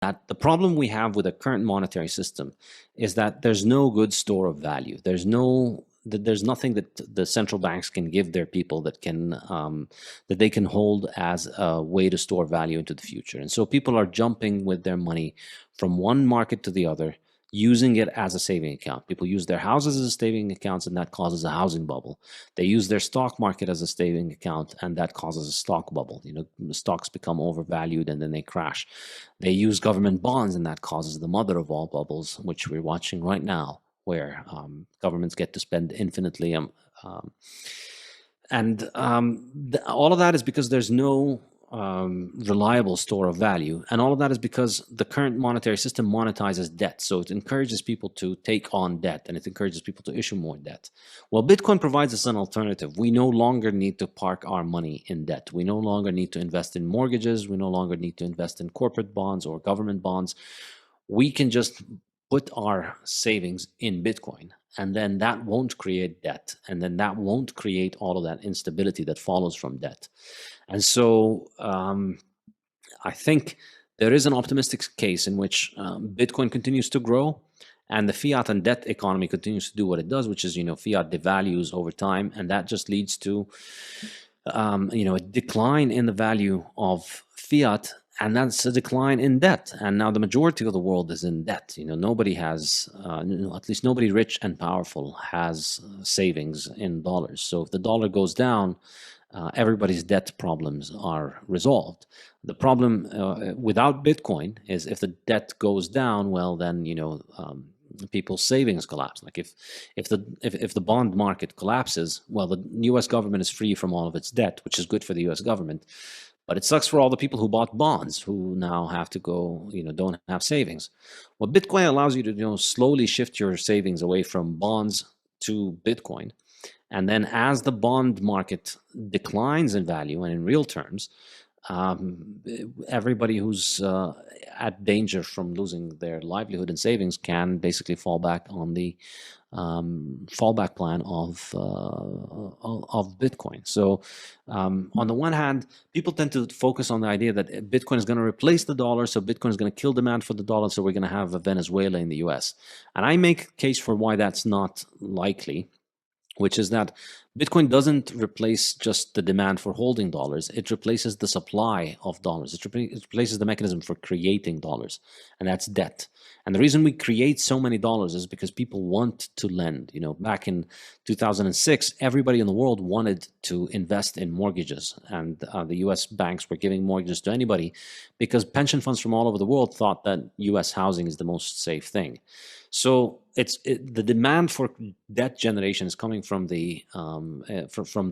that the problem we have with the current monetary system is that there's no good store of value. There's nothing that the central banks can give their people that can that they can hold as a way to store value into the future. And so people are jumping with their money from one market to the other, using it as a saving account. People use their houses as saving accounts, and that causes a housing bubble. They use their stock market as a saving account, and that causes a stock bubble. The stocks become overvalued and then they crash. They use government bonds, and that causes the mother of all bubbles, which we're watching right now, where governments get to spend infinitely. All of that is because there's no reliable store of value. And all of that is because the current monetary system monetizes debt. So it encourages people to take on debt, and it encourages people to issue more debt. Well, Bitcoin provides us an alternative. We no longer need to park our money in debt. We no longer need to invest in mortgages. We no longer need to invest in corporate bonds or government bonds. We can just put our savings in Bitcoin, and then that won't create debt. And then that won't create all of that instability that follows from debt. And so I think there is an optimistic case in which Bitcoin continues to grow, and the fiat and debt economy continues to do what it does, which is, fiat devalues over time, and that just leads to, a decline in the value of fiat, and that's a decline in debt. And now the majority of the world is in debt. Nobody has, at least nobody rich and powerful has savings in dollars. So if the dollar goes down, everybody's debt problems are resolved. The problem without Bitcoin is if the debt goes down, well, then people's savings collapse. Like if the bond market collapses, well, the U.S. government is free from all of its debt, which is good for the U.S. government. But it sucks for all the people who bought bonds, who now have to go, don't have savings. Well, Bitcoin allows you to, slowly shift your savings away from bonds to Bitcoin. And then as the bond market declines in value and in real terms, everybody who's at danger from losing their livelihood and savings can basically fall back on the fallback plan of Bitcoin. So on the one hand, people tend to focus on the idea that Bitcoin is going to replace the dollar, so Bitcoin is going to kill demand for the dollar, so we're going to have a Venezuela in the US. And I make a case for why that's not likely, which is that Bitcoin doesn't replace just the demand for holding dollars. It replaces the supply of dollars. It replaces the mechanism for creating dollars, and that's debt. And the reason we create so many dollars is because people want to lend. Back in 2006, everybody in the world wanted to invest in mortgages, and the U.S. banks were giving mortgages to anybody because pension funds from all over the world thought that U.S. housing is the most safe thing. So the demand for debt generation is coming from the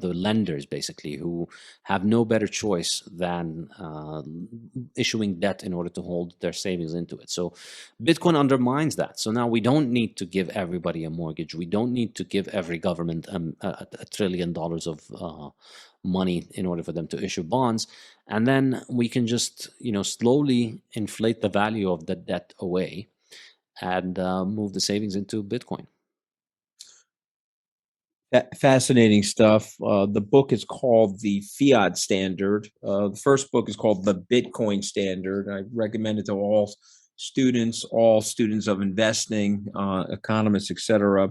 lenders, basically, who have no better choice than issuing debt in order to hold their savings into it. So Bitcoin undermines that. So now we don't need to give everybody a mortgage. We don't need to give every government $1 trillion of money in order for them to issue bonds. And then we can just slowly inflate the value of the debt away and move the savings into Bitcoin. Fascinating stuff. The book is called The Fiat Standard. The first book is called The Bitcoin Standard. I recommend it to all students of investing, economists, etc.